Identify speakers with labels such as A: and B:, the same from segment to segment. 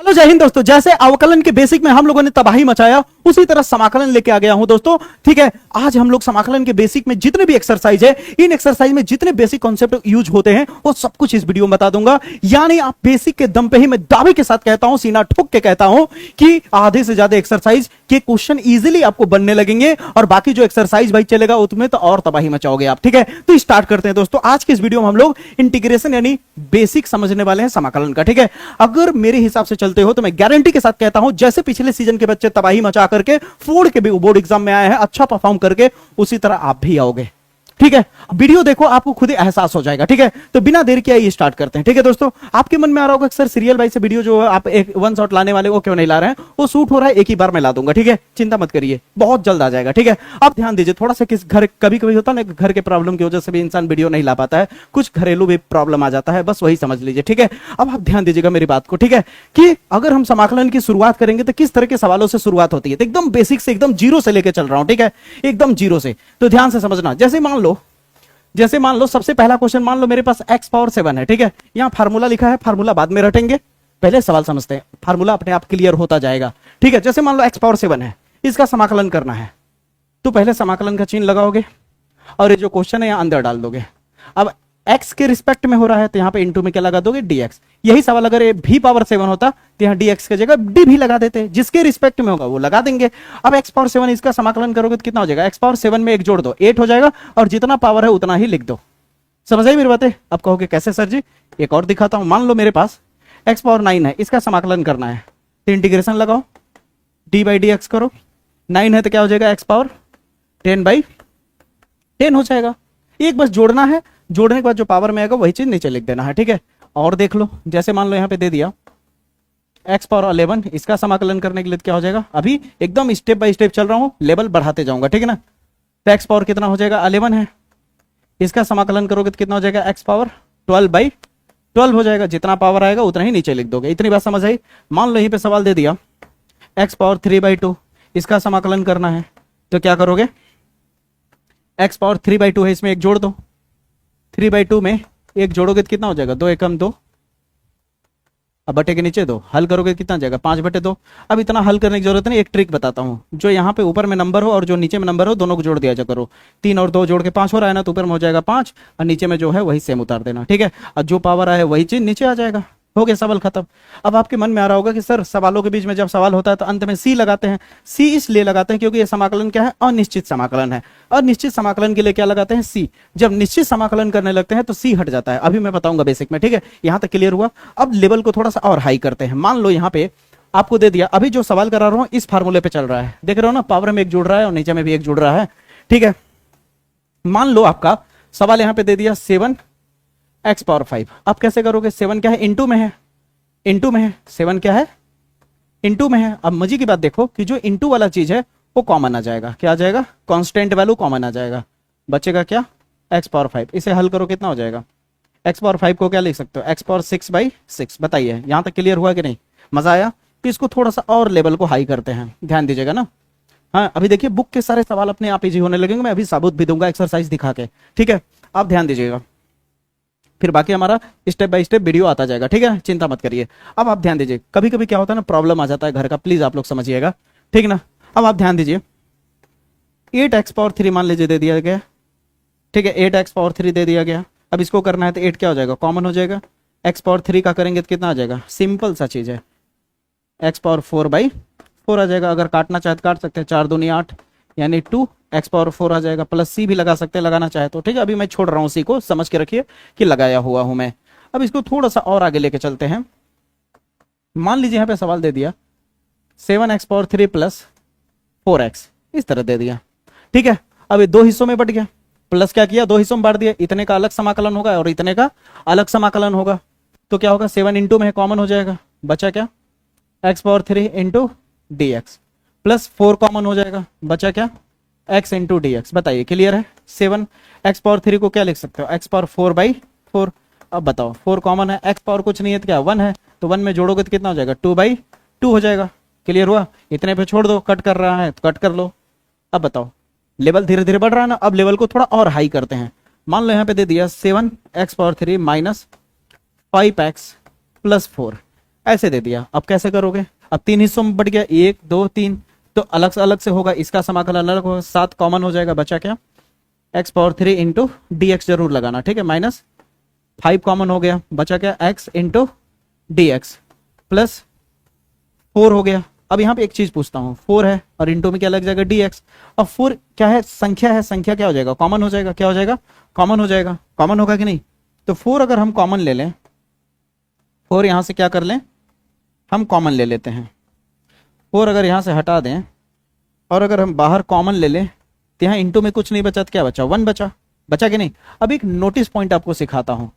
A: Hello जय हिंद दोस्तों। जैसे अवकलन के बेसिक में हम लोगों ने तबाही मचाया, उसी तरह समाकलन लेके आ गया हूं दोस्तों। ठीक है, आज हम लोग समाकलन के बेसिक में जितने भी एक्सरसाइज है, इन एक्सरसाइज में जितने बेसिक कॉन्सेप्ट यूज होते हैं वो सब कुछ इस वीडियो में बता दूंगा। यानी आप बेसिक के दम पे ही मैं दावे के साथ कहता हूं, सीना ठोक के कहता हूं कि आधे से ज्यादा एक्सरसाइज के क्वेश्चन इजीली आपको बनने लगेंगे और बाकी जो एक्सरसाइज भाई चलेगा उसमें तो और तबाही मचाओगे आप। ठीक है, तो स्टार्ट करते हैं दोस्तों। आज के इस वीडियो में हम लोग इंटीग्रेशन यानी बेसिक समझने वाले हैं समाकलन का। ठीक है, अगर मेरे हिसाब से चलते हो तो मैं गारंटी के साथ कहता हूं, जैसे पिछले सीजन के बच्चे तबाही मचा करके फोड़ के भी बोर्ड एग्जाम में आए हैं अच्छा परफॉर्म करके, उसी तरह आप भी आओगे। ठीक है, वीडियो देखो, आपको खुद ही एहसास हो जाएगा। ठीक है, तो बिना देर किए ये स्टार्ट करते हैं। ठीक है दोस्तों, आपके मन में आ रहा होगा सर सीरियल वाइज से वीडियो जो आप एक वन शॉट लाने वाले वो क्यों नहीं ला रहे हैं, वो शूट हो रहा है, एक ही बार मैं ला दूंगा। ठीक है, चिंता मत करिए, बहुत जल्द आ जाएगा। ठीक है, अब ध्यान दीजिए थोड़ा सा, किस घर कभी कभी होता है ना, घर के प्रॉब्लम की वजह से भी इंसान वीडियो नहीं ला पाता है, कुछ घरेलू भी प्रॉब्लम आ जाता है, बस वही समझ लीजिए। ठीक है, अब आप ध्यान दीजिएगा मेरी बात को। ठीक है, कि अगर हम समाकलन की शुरुआत करेंगे तो किस तरह के सवालों से शुरुआत होती है, तो एकदम बेसिक से, एकदम जीरो से लेकर चल रहा हूं। ठीक है, एकदम जीरो से, तो ध्यान से समझना। जैसे मान लो सबसे पहला क्वेश्चन, मान लो मेरे पास x पावर 7 है। ठीक है, यहां फार्मूला लिखा है, फार्मूला बाद में रटेंगे, पहले सवाल समझते हैं, फार्मूला अपने आप क्लियर होता जाएगा। ठीक है, जैसे मान लो x पावर 7 है, इसका समाकलन करना है, तो पहले समाकलन का चिन्ह लगाओगे और ये जो क्वेश्चन है यहां अंदर डाल दोगे। अब x के रिस्पेक्ट में हो रहा है तो यहां पे इनटू में क्या लगा दोगे, dx। यही सवाल अगर ये v पावर 7 होता तो यहां dx की जगह d भी लगा देते, जिसके रिस्पेक्ट में होगा वो लगा देंगे। अब x पावर 7 इसका समाकलन करोगे तो कितना हो जाएगा, x पावर 7 में एक जोड़ दो, 8 हो जाएगा, और जितना पावर है उतना ही लिख दो। समझ आई मेरी बातें? अब कहोगे कैसे सर जी, एक और दिखाता हूं। मान लो मेरे पास x पावर 9 है, इसका समाकलन करना है, तो इंटीग्रेशन लगाओ, d बाई डी एक्स करो। 9 है तो क्या हो जाएगा, x पावर 10 बाई 10 हो जाएगा। एक बस जोड़ना है, जोड़ने के बाद जो पावर में आएगा वही चीज नीचे लिख देना है। ठीक है, और देख लो, जैसे मान लो यहां पे दे दिया x पावर 11, इसका समाकलन करने के लिए क्या हो जाएगा, अभी एकदम स्टेप बाय स्टेप चल रहा हूं, लेवल बढ़ाते जाऊंगा। ठीक है ना, तो x पावर कितना हो जाएगा, 11 है, इसका समाकलन करोगे तो कितना हो जाएगा, x पावर 12 बाई 12 हो जाएगा, जितना पावर आएगा उतना ही नीचे लिख दोगे। इतनी बात समझ आई? मान लो यहीं पे सवाल दे दिया x पावर 3 बाई 2, इसका समाकलन करना है, तो क्या करोगे, x पावर 3 बाई 2 है, इसमें एक जोड़ दो, 3 बाई 2 में एक जोड़ोगे तो कितना हो जाएगा, 2 एकम 2, अब बटे के नीचे 2, हल करोगे तो कितना जाएगा, 5 बटे 2। अब इतना हल करने की जरूरत नहीं, एक ट्रिक बताता हूं, जो यहाँ पे ऊपर में नंबर हो और जो नीचे में नंबर हो दोनों को जोड़ दिया जा करो। 3 और 2 जोड़ के 5 हो रहा है ना, तो ऊपर में हो जाएगा 5 और नीचे में जो है वही सेम उतार देना। ठीक है, और जो पावर आए वही चीज नीचे आ जाएगा, हो गया सवाल खत्म। अब आपके मन में आ रहा होगा कि सर सवालों के बीच में जब सवाल होता है तो अंत में सी लगाते हैं। सी इसलिए लगाते हैं क्योंकि ये समाकलन क्या है, अनिश्चित समाकलन है। अनिश्चित समाकलन के लिए क्या लगाते हैं, सी। जब निश्चित समाकलन करने लगते हैं तो सी हट जाता है, अभी मैं बताऊंगा बेसिक में। ठीक है, यहां तक क्लियर हुआ। अब लेवल को थोड़ा सा और हाई करते हैं। मान लो यहाँ पे आपको दे दिया, अभी जो सवाल करा रहा हूं इस फार्मूले पे चल रहा है, देख रहे हो ना, पावर में एक जुड़ रहा है और नीचे में भी एक जुड़ रहा है। ठीक है, मान लो आपका सवाल यहाँ पे दे दिया 7 x पावर 5। अब कैसे करोगे, 7 क्या है, इंटू में है, इंटू में है, 7 क्या है, इंटू में है। अब मजे की बात देखो कि जो इंटू वाला चीज है वो कॉमन आ जाएगा, क्या आ जाएगा, कांस्टेंट वैल्यू कॉमन आ जाएगा, बचेगा क्या, x पावर 5। इसे हल करो कितना हो जाएगा, x पावर 5 को क्या लिख सकते हो, x पावर 6 बाई 6। बताइए यहां तक क्लियर हुआ कि नहीं, मजा आया? तो इसको थोड़ा सा और लेवल को हाई करते हैं, ध्यान दीजिएगा ना। हाँ, अभी देखिए बुक के सारे सवाल अपने आप इजी होने लगेंगे, मैं अभी सबूत भी दूंगा एक्सरसाइज दिखा के। ठीक है, आप ध्यान दीजिएगा, फिर बाकी हमारा स्टेप बाय स्टेप वीडियो आता जाएगा। ठीक है, चिंता मत करिए। अब आप ध्यान दीजिए, कभी कभी क्या होता है ना, प्रॉब्लम आ जाता है घर का, प्लीज आप लोग समझिएगा। ठीक ना, अब आप ध्यान दीजिए, 8x पावर 3 मान लीजिए दे दिया गया। ठीक है, 8x पावर 3 दे दिया गया। अब इसको करना है तो 8 क्या हो जाएगा, कॉमन हो जाएगा, x पावर 3 का करेंगे तो कितना आ जाएगा, सिंपल सा चीज है, x पावर 4 बाई 4 आ जाएगा। अगर काटना चाहे तो काट सकते हैं, 4 दूनी 8 यानी 2 x पावर 4 आ जाएगा, प्लस c भी लगा सकते हैं लगाना चाहे तो। ठीक है, अभी मैं छोड़ रहा हूं c को, समझ के रखिए कि लगाया हुआ हूं मैं। अब इसको थोड़ा सा और आगे लेके चलते हैं। मान लीजिए यहां पे सवाल दे दिया 7x पावर 3 प्लस 4x, इस तरह दे दिया। ठीक है, अब ये दो हिस्सों में बट गया, प्लस क्या किया, दो हिस्सों में बांट दिया, इतने का अलग समाकलन होगा और इतने का अलग समाकलन होगा। तो क्या होगा, 7 इंटू में कॉमन हो जाएगा, बचा क्या, x power 3 into d x, plus 4 common हो जाएगा, बचा क्या, x इंटू डी एक्स। बताइए क्लियर है? 7 x पावर 3 को क्या लिख सकते हो, x पावर 4 बाई 4। अब बताओ 4 कॉमन है, x पावर कुछ नहीं है तो क्या 1 है, तो 1 में जोड़ोगे तो कितना हो जाएगा, 2 बाई 2 हो जाएगा। क्लियर हुआ? इतने पे छोड़ दो, कट कर रहा है तो कट कर लो। अब बताओ, लेवल धीरे धीरे बढ़ रहा है ना, अब लेवल को थोड़ा और हाई करते हैं। मान लो यहाँ पे दे दिया 7x power 3 minus 5x plus 4। ऐसे दे दिया। अब कैसे करोगे, अब तीन हिस्सों में बट गया, 1 2 3, तो अलग से होगा, इसका समाकलन अलग होगा, 7 कॉमन हो जाएगा, बचा क्या, x power 3 into d x जरूर लगाना, ठीक है, माइनस 5 कॉमन हो गया, बचा क्या, x into d x plus 4 हो गया। अब यहाँ पे एक चीज पूछता हूँ, 4 है और इंटू में क्या लग जाएगा, डी एक्स। अब 4 क्या है, संख्या है, संख्या क्या हो जाएगा, कॉमन हो जाएगा, क्या हो जाएगा, कॉमन हो जाएगा, कॉमन होगा कि नहीं। तो 4 अगर हम कॉमन ले लें, 4 यहां से क्या कर लें, हम कॉमन ले लेते हैं, 4 अगर यहां से हटा दें और अगर हम बाहर कॉमन ले लें तो यहाँ इंटू में कुछ नहीं बचा, तो क्या बचा, 1 बचा, बचा कि नहीं। अब एक नोटिस पॉइंट आपको सिखाता हूं,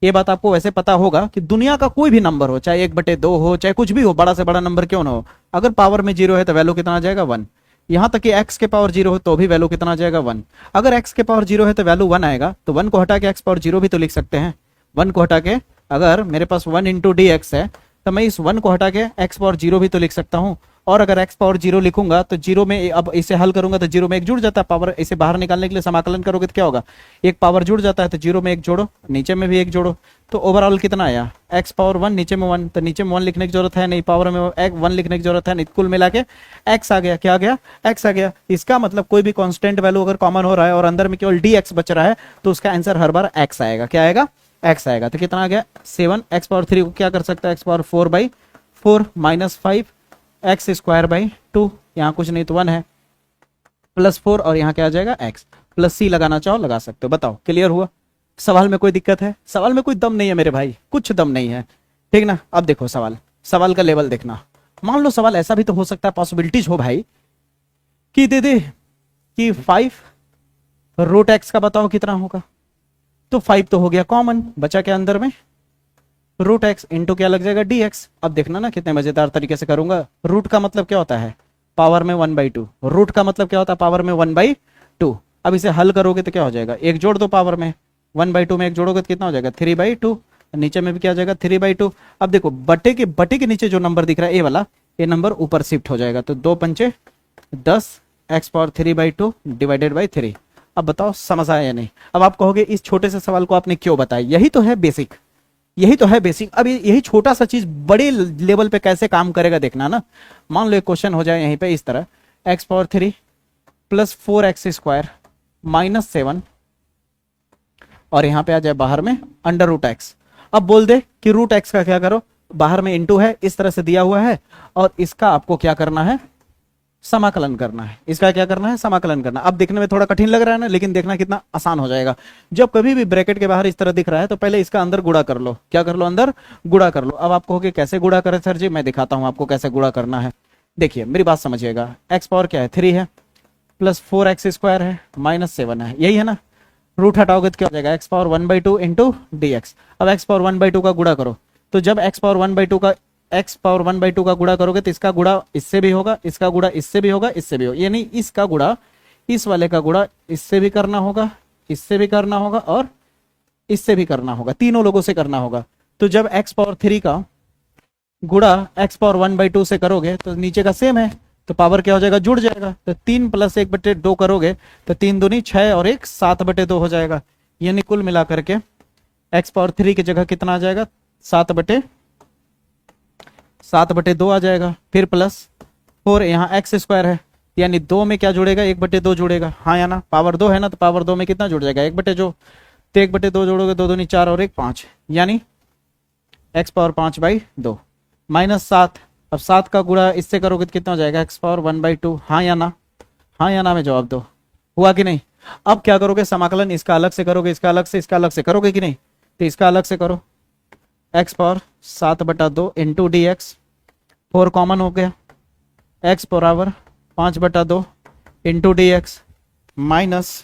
A: ये बात आपको वैसे पता होगा कि दुनिया का कोई भी नंबर हो, चाहे 1/2 हो, चाहे कुछ भी हो, बड़ा से बड़ा नंबर क्यों ना हो, अगर पावर में 0 है तो वैल्यू कितना आ जाएगा, 1। यहां तक कि x के पावर 0 हो तो भी वैल्यू कितना आ जाएगा, 1। अगर x के पावर 0 है तो वैल्यू 1 आएगा, तो 1 को हटा के x पावर 0 भी तो लिख सकते हैं। 1 को हटा के, अगर मेरे पास 1 इंटू डी एक्स है तो मैं इस 1 को हटा के x पावर 0 भी तो लिख सकता हूं। और अगर x पावर 0 लिखूंगा तो 0 में, अब इसे हल करूंगा तो 0 में 1 जुड़ जाता है, पावर इसे बाहर निकालने के लिए समाकलन करोगे तो क्या होगा, एक पावर जुड़ जाता है, तो 0 में 1 जोड़ो, नीचे में भी 1 जोड़ो, तो ओवरऑल कितना आया, x पावर 1 नीचे में 1, तो नीचे में 1 लिखने की जरूरत है नहीं, पावर में 1 लिखने की जरूरत है नहीं, कुल मिला के x आ गया, क्या आ गया, x आ गया। इसका मतलब कोई भी कांस्टेंट वैल्यू अगर कॉमन हो रहा है और अंदर में केवल dx बच रहा है तो उसका आंसर हर बार x आएगा, क्या आएगा, x आएगा। तो कितना आ गया, 7, x पावर 3 को क्या कर सकता है, x power 4/4 minus 5 x square by 2, यहाँ कुछ नहीं तो 1 है, प्लस 4 और यहाँ क्या आ जाएगा, x प्लस सी लगाना चाहो लगा सकते हो। बताओ क्लियर हुआ, सवाल में कोई दिक्कत है, सवाल में कोई दम नहीं है मेरे भाई, कुछ दम नहीं है, ठीक ना। अब देखो सवाल का लेवल देखना, मान लो सवाल ऐसा भी तो हो सकता है, पॉसिबिलिटीज हो भाई, कि दे दे कि 5 रूट एक्स का बताओ कितना होगा, तो 5 तो हो गया कॉमन, बचा क्या अंदर में, रूट एक्स इंटू क्या लग जाएगा, डी एक्स। अब देखना ना कितने मजेदार तरीके से करूंगा, रूट का मतलब क्या होता है, पावर में 1/2, रूट का मतलब क्या होता है, पावर में 1/2। अब इसे हल करोगे तो क्या हो जाएगा, एक जोड़ दो पावर में, 1/2 में एक जोड़ोगे तो कितना हो जाएगा, 3/2, नीचे में भी क्या हो जाएगा, 3/2। अब देखो बटे के नीचे जो नंबर दिख रहा है, ए वाला, ये नंबर ऊपर शिफ्ट हो जाएगा, तो 2 पंचे 10, एक्स पावर 3/2 डिवाइडेड बाई 3। अब बताओ समझ आया या नहीं। अब आप कहोगे इस छोटे से सवाल को आपने क्यों बताया, यही तो है बेसिक, यही तो है बेसिक। अब यही छोटा सा चीज बड़े लेवल पे कैसे काम करेगा देखना ना। मान लो एक क्वेश्चन हो जाए यहीं पे इस तरह, x power 3 plus 4x square minus 7 और यहां पे आ जाए बाहर में अंडर रूट एक्स। अब बोल दे कि रूट एक्स का क्या करो, बाहर में इंटू है, इस तरह से दिया हुआ है, और इसका आपको क्या करना है, समाकलन करना है, इसका क्या करना है, समाकलन करना। अब देखने में थोड़ा कठिन लग रहा है ना, लेकिन देखना कितना आसान हो जाएगा। जब कभी भी ब्रैकेट के बाहर इस तरह दिख रहा है तो पहले इसका अंदर गुणा कर लो, क्या कर लो, अंदर गुणा कर लो। अब आप कहोगे कैसे गुणा करें सर जी, मैं दिखाता हूं आपको कैसे गुणा करना है। देखिए मेरी बात समझिएगा, एक्स पावर क्या है, 3 है, प्लस 4x स्क्वायर है, माइनस 7 है, यही है ना। रूट हटाओगे तो क्या हो जाएगा, x power 1/2 into d x. अब एक्स पावर 1/2 का गुणा करो, तो जब एक्स पावर 1/2 का गुणा करोगे तो इसका गुणा इससे भी होगा, इसका गुणा इससे भी होगा, इससे भी होगा, यानी इसका गुणा इस वाले का गुणा इससे भी करना होगा, इससे भी करना होगा और इससे भी करना होगा, तीनों लोगों से करना होगा। तो जब एक्स पावर 3 का गुणा एक्स पावर 1/2 से करोगे तो नीचे का सेम है, तो पावर क्या हो जाएगा, जुड़ जाएगा। तो 3 प्लस 1/2 करोगे तो 3 दूनी 6 और 1 7/2 हो जाएगा, यानी कुल मिला करके एक्स पावर 3 की जगह कितना आ जाएगा, 7/2 आ जाएगा। फिर प्लस 4, यहाँ एक्स स्क्वायर है, यानी 2 में क्या जुड़ेगा, 1/2 जुड़ेगा, हाँ या ना, पावर 2 है ना, तो पावर 2 में कितना जुड़ जाएगा, 1/2, तो 1/2 जोड़ोगे 2 दूनी 4 और 1 5, यानी एक्स पावर 5/2 माइनस 7। अब 7 का गुणा इससे करोगे तो कितना हो जाएगा, एक्स पावर 1/2, हाँ या ना, हाँ या ना में जवाब दो, हुआ कि नहीं। अब क्या करोगे, समाकलन इसका अलग से करोगे, इसका अलग से, इसका अलग से करोगे कि नहीं, तो इसका अलग से करो, x power 7/2 into d x, 4 common हो गया, एक्स बराबर 5/2 इंटू डी एक्स माइनस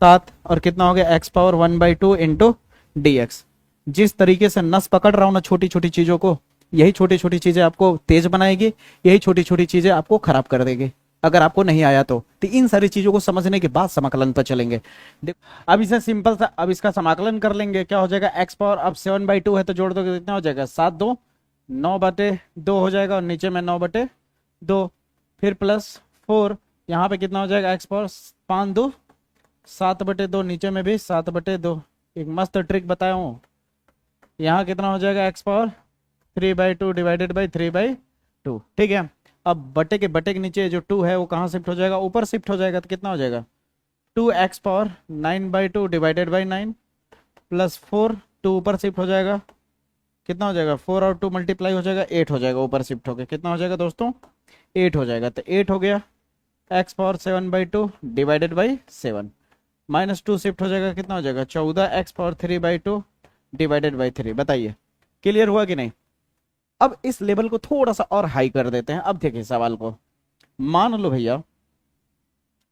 A: 7 और कितना हो गया, x power 1/2 into d x. जिस तरीके से नस पकड़ रहा हूं ना छोटी छोटी चीजों को, यही छोटी छोटी चीजें आपको तेज बनाएगी, यही छोटी छोटी चीजें आपको खराब कर देगी अगर आपको नहीं आया तो इन सारी चीजों को समझने के बाद समाकलन पर चलेंगे। अब इसे सिंपल सा, अब इसका समाकलन कर लेंगे, क्या हो जाएगा, एक्स पावर अब 7/2 है तो जोड़ दोगे कितना हो जाएगा, 7×2 9/2 हो जाएगा, और नीचे में 9/2, फिर प्लस 4, यहाँ पे कितना हो जाएगा, एक्स पावर 5×2 7/2, नीचे में भी 7/2। एक मस्त ट्रिक बताया हूँ, यहाँ कितना हो जाएगा, एक्स पावर 3/2 डिवाइडेड बाई 3/2। ठीक है, अब बटे के नीचे जो 2 है वो कहाँ शिफ्ट हो जाएगा, ऊपर शिफ्ट हो जाएगा, तो कितना हो जाएगा 2x power 9/2 divided by 9 plus 4, 2 ऊपर शिफ्ट हो जाएगा, कितना हो जाएगा 4 और 2 मल्टीप्लाई हो जाएगा 8 हो जाएगा, ऊपर शिफ्ट हो गया, कितना हो जाएगा दोस्तों 8 हो जाएगा, तो 8 हो गया x power 7/2 divided by 7 minus 2 shift हो जाएगा, कितना हो जाएगा 14x पावर 3/2 डिवाइडेड बाई 3। बताइए क्लियर हुआ कि नहीं। अब इस लेवल को थोड़ा सा और हाई कर देते हैं। अब देखिए सवाल को, मान लो भैया,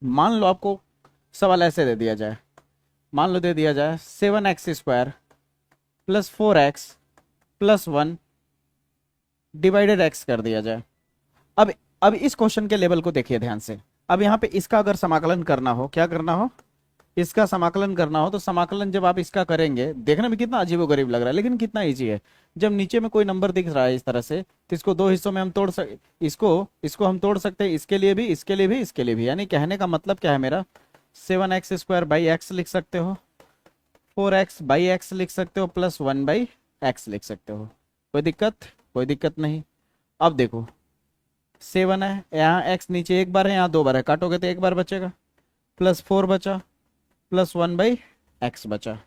A: मान लो आपको सवाल ऐसे दे दिया जाए, मान लो दे दिया जाए 7x² plus 4x plus 1 divided x कर दिया जाए। अब इस क्वेश्चन के लेवल को देखिए ध्यान से। अब यहाँ पे इसका अगर समाकलन करना हो, क्या करना हो, इसका समाकलन करना हो, तो समाकलन जब आप इसका करेंगे, देखने में कितना अजीबोगरीब लग रहा है लेकिन कितना इजी है। जब नीचे में कोई नंबर दिख रहा है इस तरह से, तो इसको दो हिस्सों में हम तोड़ सकते, इसको हम तोड़ सकते हैं, इसके लिए भी, इसके लिए भी, इसके लिए भी। यानी कहने का मतलब क्या है मेरा, 7x² बाई एक्स लिख सकते हो, 4x बाई एक्स लिख सकते हो, प्लस 1 बाई एक्स लिख सकते हो। कोई दिक्कत, कोई दिक्कत नहीं। अब देखो 7 है, यहाँ x नीचे एक बार है, यहाँ 2 बार है, काटोगे तो एक बार बचेगा, प्लस 4 बचा, प्लस 1 बाई एक्स बचा,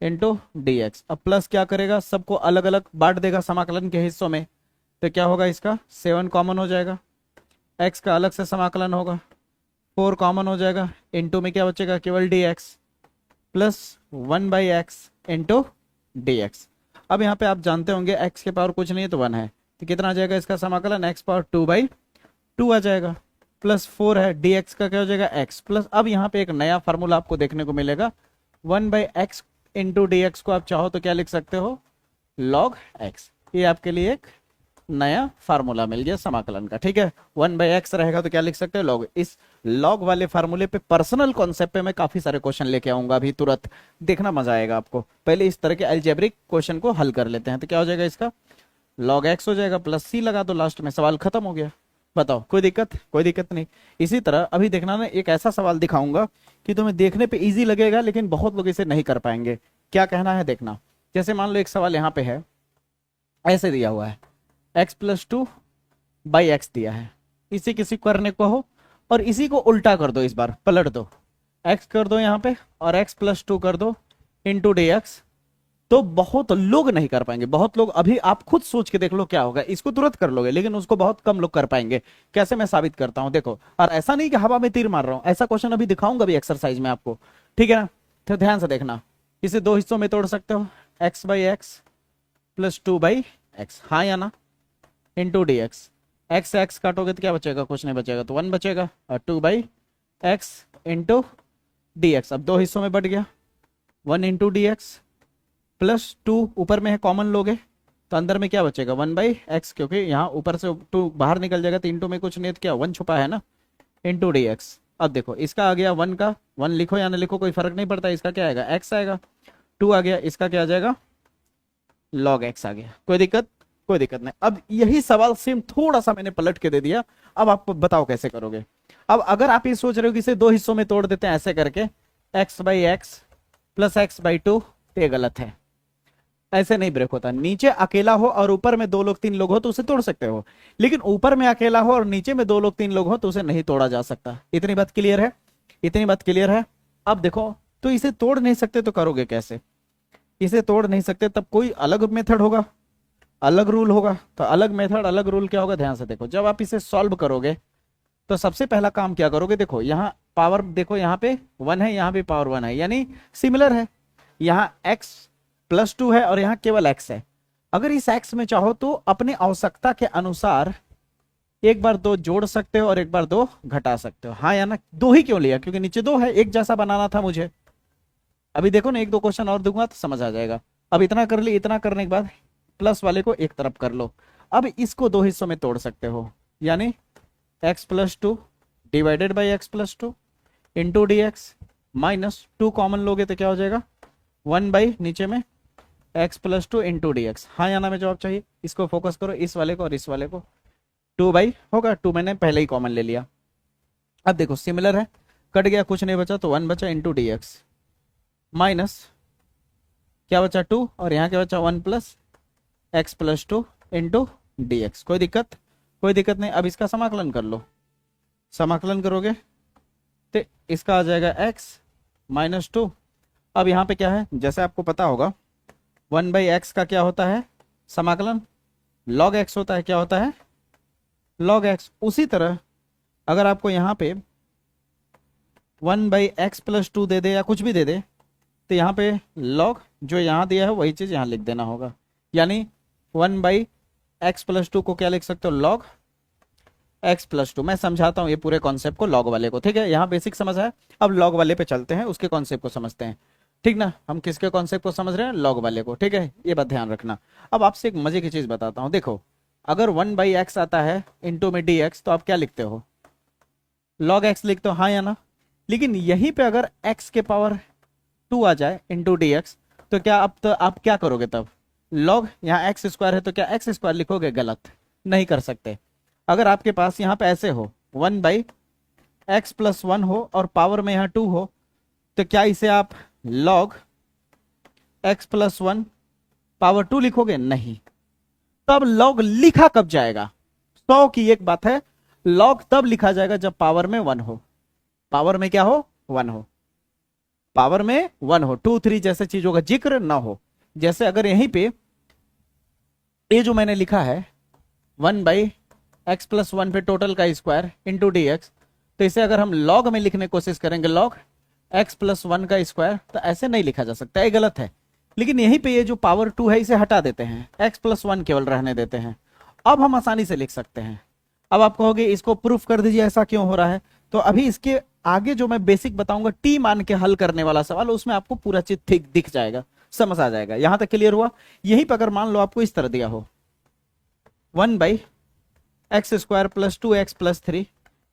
A: इंटू डी एक्स। अब प्लस क्या करेगा, सबको अलग अलग बांट देगा समाकलन के हिस्सों में, तो क्या होगा इसका 7 कॉमन हो जाएगा, x का अलग से समाकलन होगा, 4 कॉमन हो जाएगा, इंटू में क्या बचेगा केवल D x, plus 1 by x into d x. अब यहाँ पे आप जानते होंगे x के पावर कुछ नहीं है तो 1 है, तो कितना आ जाएगा इसका समाकलन, x पावर 2/2 आ जाएगा, प्लस 4 है, dx का क्या हो जाएगा x प्लस। अब यहाँ पे एक नया फार्मूला आपको देखने को मिलेगा, 1/x इंटू डी एक्स को आप चाहो तो क्या लिख सकते हो, log x। ये आपके लिए एक नया फार्मूला मिल गया समाकलन का। ठीक है, 1/x रहेगा तो क्या लिख सकते हैं log। इस log वाले फार्मूले पे, पर्सनल कॉन्सेप्ट पे मैं काफी सारे क्वेश्चन लेके आऊंगा अभी तुरंत, देखना मजा आएगा आपको। पहले इस तरह के अलजेब्रिक क्वेश्चन को हल कर लेते हैं। तो क्या हो जाएगा इसका log x हो जाएगा, प्लस c लगा दो लास्ट में, सवाल खत्म हो गया। बताओ कोई दिक्कत, कोई दिक्कत नहीं। इसी तरह अभी देखना ना, एक ऐसा सवाल दिखाऊंगा कि तुम्हें देखने पे इजी लगेगा लेकिन बहुत लोग इसे नहीं कर पाएंगे। क्या कहना है देखना, जैसे मान लो एक सवाल यहाँ पे है, ऐसे दिया हुआ है x+2 बाई एक्स दिया है, इसी किसी करने को हो और इसी को उल्टा कर दो, इस बार पलट दो, x कर दो यहाँ पे और x+2 कर दो इंटू डी एक्स, तो बहुत लोग नहीं कर पाएंगे। बहुत लोग, अभी आप खुद सोच के देख लो क्या होगा, इसको तुरंत कर लोगे लेकिन उसको बहुत कम लोग कर पाएंगे। कैसे मैं साबित करता हूं देखो, और ऐसा नहीं कि हवा में तीर मार रहा हूं, ऐसा क्वेश्चन अभी दिखाऊंगा भी एक्सरसाइज में आपको। ठीक है ना, तो ध्यान से देखना, इसे दो हिस्सों में तोड़ सकते हो, x/x प्लस 2/x, हाँ या ना, इंटू डी एक्स। एक्स से एक्स काटोगे तो क्या बचेगा, कुछ नहीं बचेगा, तो 1 बचेगा, और 2/x इंटू डी एक्स। अब दो हिस्सों में बढ़ गया, 1 इंटू डी एक्स प्लस 2 ऊपर में है, कॉमन लोगे तो अंदर में क्या बचेगा 1/x, क्योंकि यहाँ ऊपर से 2 बाहर निकल जाएगा, तो इंटू में कुछ नहीं, तो क्या 1 छुपा है ना, इंटू डी एक्स। अब देखो इसका आ गया 1 का 1 लिखो या ना लिखो कोई फर्क नहीं पड़ता, इसका क्या आएगा x आएगा, 2 आ गया, इसका क्या आ जाएगा log x आ गया। कोई दिक्कत, कोई दिक्कत नहीं। अब यही सवाल सेम थोड़ा सा मैंने पलट के दे दिया, अब आप बताओ कैसे करोगे। अब अगर आप ये सोच रहे हो कि इसे दो हिस्सों में तोड़ देते हैं ऐसे करके, x/x प्लस x/2, तो ये गलत है, ऐसे नहीं ब्रेक होता। नीचे अकेला हो और ऊपर में 2 लोग 3 लोग हो तो उसे तोड़ सकते हो, लेकिन ऊपर में अकेला हो और नीचे में 2 लोग 3 लोग हो तो उसे नहीं तोड़ा जा सकता। इतनी बात क्लियर है, इतनी बात क्लियर है। अब देखो, तो इसे तोड़ नहीं सकते तो करोगे कैसे, इसे तोड़ नहीं सकते तब कोई अलग मेथड होगा, अलग रूल होगा। तो अलग मेथड, अलग रूल क्या होगा, ध्यान से देखो। जब आप इसे सॉल्व करोगे तो सबसे पहला काम क्या करोगे, देखो यहाँ पावर, देखो यहाँ पे 1 है, यहाँ पे पावर 1 है, यानी सिमिलर है। यहाँ x+2 है और यहाँ केवल x है। अगर इस x में चाहो तो अपने आवश्यकता के अनुसार एक बार 2 जोड़ सकते हो और एक बार 2 घटा सकते हो, हाँ या ना। 2 ही क्यों लिया, क्योंकि नीचे 2 है, एक जैसा बनाना था मुझे। अभी देखो ना, 1-2 क्वेश्चन और दूंगा तो समझ आ जाएगा। अब इतना कर ली, इतना करने के बाद प्लस वाले को एक तरफ कर लो। अब इसको 2 हिस्सों में तोड़ सकते हो, यानी x+2 divided by x+2 into d x, minus 2 common लोगे तो क्या हो जाएगा 1 बाई नीचे में x+2 इंटू डी एक्स, हाँ या ना में जवाब चाहिए। इसको फोकस करो, इस वाले को और इस वाले को, 2 बाई होगा, 2 मैंने पहले ही कॉमन ले लिया। अब देखो सिमिलर है, कट गया, कुछ नहीं बचा, तो 1 बचा इंटू डी एक्स, माइनस क्या बचा 2 और यहाँ क्या बचा 1 plus x+2 into d x. कोई दिक्कत? कोई दिक्कत नहीं। अब इसका समाकलन कर लो, समाकलन करोगे तो इसका आ जाएगा x माइनस टू। अब यहाँ पे क्या है, जैसे आपको पता होगा 1/x का क्या होता है समाकलन, log x होता है। क्या होता है? log x। उसी तरह अगर आपको यहाँ पे 1/x प्लस टू दे दे या कुछ भी दे दे, तो यहाँ पे log जो यहाँ दिया है वही चीज़ यहाँ लिख देना होगा। यानी 1/x प्लस टू को क्या लिख सकते हो? log x plus two. मैं समझाता हूँ ये पूरे कॉन्सेप्ट को log वाले को, ठीक है? यहाँ बेसिक समझ है, अब log वाले पे चलते हैं, उसके कॉन्सेप्ट को समझते हैं, ठीक ना? हम किसके कॉन्सेप्ट को समझ रहे हैं? log वाले को, ठीक है? ये बात ध्यान रखना। अब आपसे एक मजे की चीज़ बताता हूँ, देखो अगर 1/x आता है इंटू में dx, तो आप क्या लिखते हो? log x लिखते हो, हाँ या ना? लेकिन यहीं पे अगर x के पावर 2 आ जाए इंटू dx, तो क्या आप क्या करोगे तब? log यहाँ x स्क्वायर है तो क्या x स्क्वायर लिखोगे? गलत, नहीं कर सकते। अगर आपके पास यहाँ पे ऐसे हो 1/x प्लस 1 हो और पावर में यहाँ 2 हो, तो क्या इसे आप log x प्लस 1 पावर 2 लिखोगे? नहीं। तब log लिखा कब जाएगा? 100 की एक बात है, log तब लिखा जाएगा जब पावर में 1 हो। पावर में क्या हो? 1 हो। पावर में 1 हो, 2 3 जैसे चीजों का जिक्र ना हो। जैसे अगर यहीं पे ये जो मैंने लिखा है 1/x प्लस 1 पे टोटल का स्क्वायर इंटू डी एक्स, तो इसे अगर हम log में लिखने की कोशिश करेंगे log x प्लस 1 का स्क्वायर, तो ऐसे नहीं लिखा जा सकता, ये गलत है। लेकिन यहीं पे ये जो पावर 2 है इसे हटा देते हैं, x प्लस 1 केवल रहने देते हैं। अब हम आसानी से लिख सकते हैं। अब आप कहोगे इसको प्रूफ कर दीजिए, ऐसा क्यों हो रहा है? तो अभी इसके आगे जो मैं बेसिक बताऊंगा टी मान के हल करने वाला सवाल, उसमें आपको पूरा चीज ठीक दिख जाएगा, समझ आ जाएगा। यहां तक क्लियर हुआ? यहीं पर अगर मान लो आपको इस तरह दिया हो 1/x square plus 2x plus 3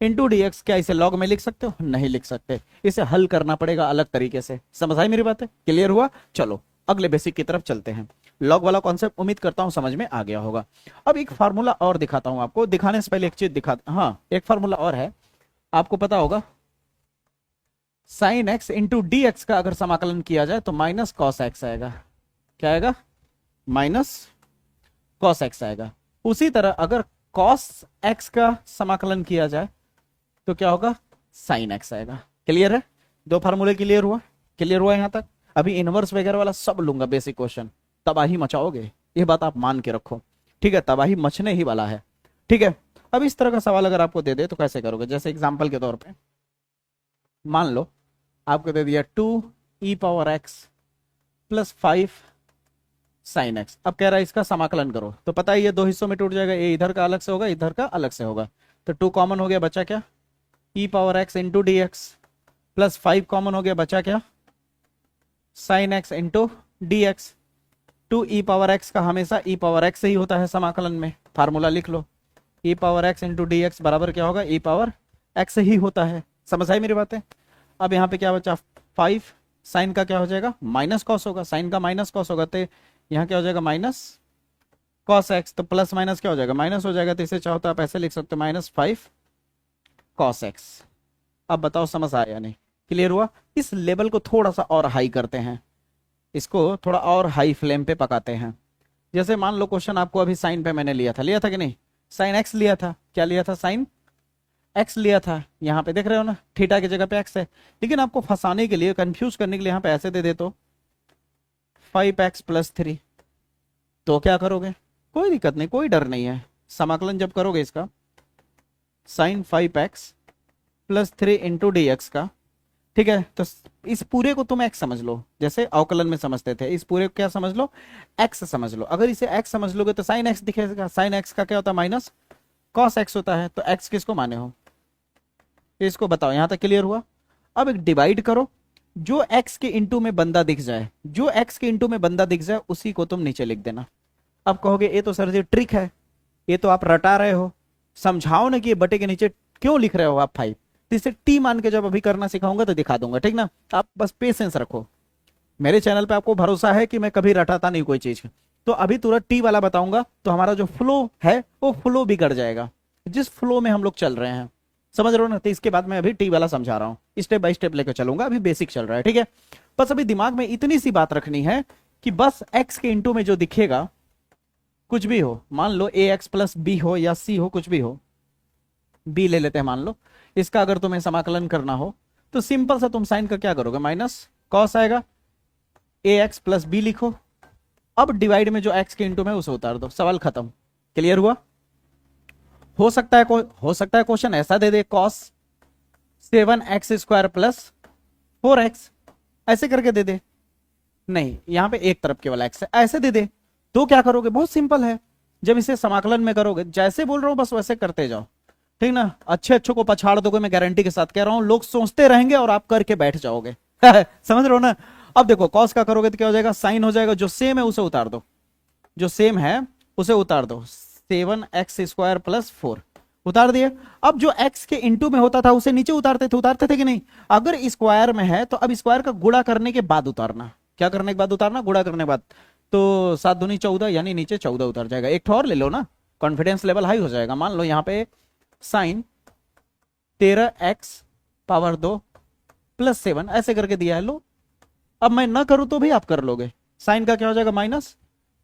A: into d x, क्या इसे log में लिख सकते हो? नहीं लिख सकते, इसे हल करना पड़ेगा अलग तरीके से। समझ आई मेरी बातें? क्लियर हुआ? चलो अगले बेसिक की तरफ चलते हैं। log वाला कॉन्सेप्ट उम्मीद करता हूं समझ में आ गया होगा। अब एक फार्मूला और दिखाता हूं आपको, दिखाने से पहले एक चीज हाँ एक फार्मूला और है, आपको पता होगा sine x into d x का अगर समाकलन किया जाए तो माइनस कॉस एक्स आएगा। क्या आएगा? माइनस कॉस एक्स आएगा। उसी तरह अगर कॉस एक्स का समाकलन किया जाए तो क्या होगा? साइन एक्स आएगा। क्लियर है? दो फार्मूले क्लियर हुआ? क्लियर हुआ यहां तक? अभी इनवर्स वगैरह वाला सब लूंगा, बेसिक क्वेश्चन तबाही मचाओगे, ये बात आप मान के रखो, ठीक है? तबाही मचने ही वाला है, ठीक है? अब इस तरह का सवाल अगर आपको दे दे तो कैसे करोगे? जैसे एग्जांपल के तौर पे मान लो आपको दे दिया 2e⁻x प्लस 5 साइन एक्स। अब कह रहा है इसका समाकलन करो, तो पता है ये दो हिस्सों में टूट जाएगा, ये इधर का अलग से होगा, इधर का अलग से होगा। तो 2 कॉमन हो गया, बचा क्या? e⁻x into d x plus 5 common हो गया, बचा क्या? Sine x into d x. 2e⁻x का हमेशा e⁻x से ही होता है समाकलन में, फार्मूला लिख लो, e⁻x इंटू डी एक्स बराबर क्या होगा? e⁻x ही होता है। समझ आई मेरी बातें? अब यहाँ पे क्या बचा? 5 साइन का क्या हो जाएगा? माइनस कॉस होगा, साइन का माइनस कॉस होगा, तो यहाँ क्या हो जाएगा? Minus cos x. तो प्लस माइनस क्या हो जाएगा? माइनस हो जाएगा, तो इसे चाहो तो आप ऐसे लिख सकते हो -5 कॉस एक्स। अब बताओ समझ आया या नहीं? क्लियर हुआ? इस लेवल को थोड़ा सा और हाई करते हैं, इसको थोड़ा और हाई फ्लेम पे पकाते हैं। जैसे मान लो क्वेश्चन आपको अभी साइन पे मैंने लिया था कि नहीं? साइन एक्स लिया था। क्या लिया था? साइन एक्स लिया था। यहाँ पे देख रहे हो ना, थीटा की जगह पे एक्स है। लेकिन आपको फंसाने के लिए, कंफ्यूज करने के लिए यहाँ पे ऐसे दे दे तो 5x प्लस 3, तो क्या करोगे? कोई दिक्कत नहीं, कोई डर नहीं है। समाकलन जब करोगे इसका sine 5x plus 3 into d x का, ठीक है, तो इस पूरे को तुम x समझ लो, जैसे अवकलन में समझते थे। इस पूरे को क्या समझ लो? x समझ लो। अगर इसे x समझ लोगे तो साइन x दिखेगा। साइन x का क्या होता है? माइनस कॉस x होता है। तो x किसको माने हो? इसको बताओ। यहां तक क्लियर हुआ? अब एक डिवाइड करो, जो x के इंटू में बंदा दिख जाए, जो x के इंटू में बंदा दिख जाए उसी को तुम नीचे लिख देना। अब कहोगे ये तो सर जी ट्रिक है, ये तो आप रटा रहे हो, समझाओ ना कि ये बटे के नीचे क्यों लिख रहे हो आप 5। तो इसे टी मान के जब अभी करना सिखाऊंगा तो दिखा दूंगा, ठीक ना? आप बस पेशेंस रखो, मेरे चैनल पे आपको भरोसा है कि मैं कभी रटाता नहीं कोई चीज। तो अभी तुरंत टी वाला बताऊंगा तो हमारा जो फ्लो है वो फ्लो बिगड़ जाएगा, जिस फ्लो में हम लोग चल रहे हैं, समझ रहे हो ना? तो इसके बाद मैं अभी टी वाला समझा रहा हूँ, स्टेप बाय स्टेप लेकर चलूंगा। अभी बेसिक चल रहा है, ठीक है? बस अभी दिमाग में इतनी सी बात रखनी है कि बस एक्स के इंटू में जो दिखेगा कुछ भी हो, मान लो ए एक्स प्लस बी हो या सी हो, कुछ भी हो, बी ले लेते हैं मान लो। इसका अगर तुम्हें समाकलन करना हो तो सिंपल सा तुम साइन का क्या करोगे, माइनस कॉस आएगा, ए एक्स प्लस बी लिखो, अब डिवाइड में जो एक्स के इंटू में उसे उतार दो, सवाल खत्म। क्लियर हुआ? हो सकता है क्वेश्चन ऐसा दे दे, कॉस 7x² प्लस 4x, ऐसे करके दे दे, नहीं यहां पे एक तरफ केवल x है, ऐसे दे दे, तो क्या करोगे, बहुत सिंपल है, जब इसे समाकलन में करोगे, जैसे बोल रहा हूं बस वैसे करते जाओ, ठीक ना। अच्छे अच्छों को पछाड़ दोगे, मैं गारंटी के साथ कह रहा हूं, लोग सोचते रहेंगे और आप करके बैठ जाओगे। समझ रहे हो ना? अब देखो कॉस का करोगे तो क्या हो जाएगा, साइन हो जाएगा, जो सेम है उसे उतार दो, जो सेम है उसे उतार दो, 7x² प्लस 4 उतार दिए। अब जो x के इंटू में होता था उसे नीचे उतारते थे कि नहीं? अगर स्क्वायर में है तो अब स्क्वायर का गुणा करने के बाद उतारना, क्या करने के बाद उतारना, गुणा करने के बाद, तो 7 दूनी 14, यानी नीचे 14 उतर जाएगा। एक और ले लो ना, कॉन्फिडेंस लेवल हाई हो जाएगा। मान लो यहाँ पे साइन 13x पावर 2 प्लस 7 ऐसे करके दिया है, लो अब मैं ना करूं तो भी आप कर लोगे, साइन का क्या हो जाएगा, minus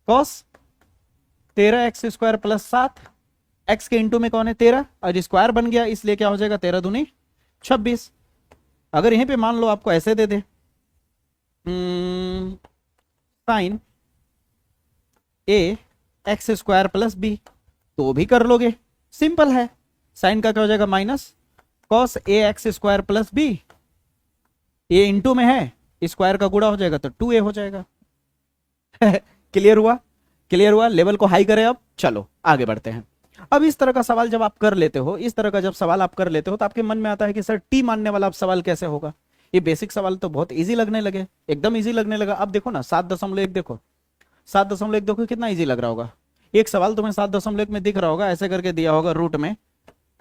A: cos 13x² plus 7, x के इंटू में कौन है 13, और स्क्वायर बन गया इसलिए क्या हो जाएगा 13 दूनी 26। अगर यहीं पे मान लो आपको ऐसे दे दे, साइन ए x² प्लस बी, तो भी कर लोगे, सिंपल है। साइन का क्या हो जाएगा, minus cos ax² plus B, a into में है, स्क्वायर का गुणा हो जाएगा तो 2a हो जाएगा। क्लियर हुआ? क्लियर हुआ? लेवल को हाई करें। अब चलो आगे बढ़ते हैं। अब इस तरह का सवाल जब आप कर लेते हो, इस तरह का जब सवाल आप कर लेते हो तो आपके मन में आता है कि सर टी मानने वाला अब सवाल कैसे होगा। ये बेसिक सवाल तो बहुत इजी लगने लगे, एकदम इजी लगने लगा। अब देखो ना 7.1 देखो, 7.1 देखो कितना इजी लग रहा होगा। एक सवाल तुम्हें 7.1 में दिख रहा होगा, ऐसे करके दिया होगा रूट में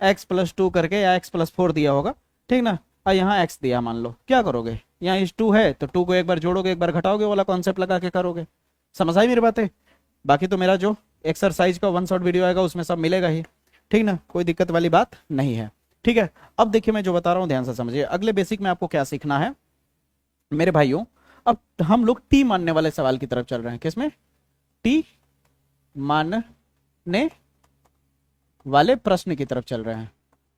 A: x प्लस 2 करके या x प्लस 4 दिया होगा, ठीक ना। और यहाँ x दिया, मान लो क्या करोगे, यहाँ इस 2 है तो 2 को एक बार जोड़ोगे एक बार घटाओगे वाला कॉन्सेप्ट लगा के करोगे। समझ आई मेरी बातें? बाकी तो मेरा जो एक्सरसाइज का 1 शॉट वीडियो आएगा उसमें सब मिलेगा ही, ठीक ना, कोई दिक्कत वाली बात नहीं है। ठीक है, अब देखिए मैं जो बता रहा हूँ ध्यान से समझिए। अगले बेसिक में आपको क्या सीखना है मेरे भाइयों, अब हम लोग टी मानने वाले सवाल की तरफ चल रहे हैं। किसमें? टी मानने वाले प्रश्न की तरफ चल रहे हैं।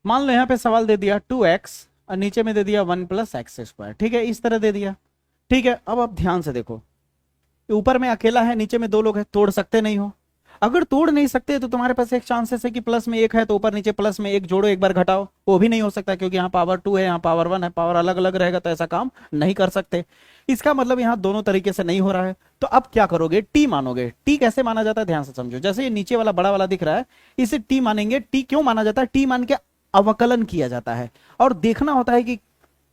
A: मान लो यहाँ पे सवाल दे दिया 2x और नीचे में दे दिया 1 + x², ठीक है, इस तरह दे दिया। ठीक है, अब आप ध्यान से देखो, ऊपर में अकेला है नीचे में 2 लोग हैं, तोड़ सकते नहीं हो। अगर तोड़ नहीं सकते तो तुम्हारे पास एक चांसेस है कि प्लस में 1 है तो ऊपर नीचे प्लस में 1 जोड़ो एक बार घटाओ, वो भी नहीं हो सकता क्योंकि यहाँ पावर 2 है यहाँ पावर 1 है, पावर अलग अलग रहेगा तो ऐसा काम नहीं कर सकते। इसका मतलब यहाँ दोनों तरीके से नहीं हो रहा है। तो अब क्या करोगे, टी मानोगे। टी कैसे माना जाता है ध्यान से समझो। जैसे ये नीचे वाला बड़ा वाला दिख रहा है इसे टी मानेंगे। टी क्यों माना जाता है? टी मान के अवकलन किया जाता है और देखना होता है कि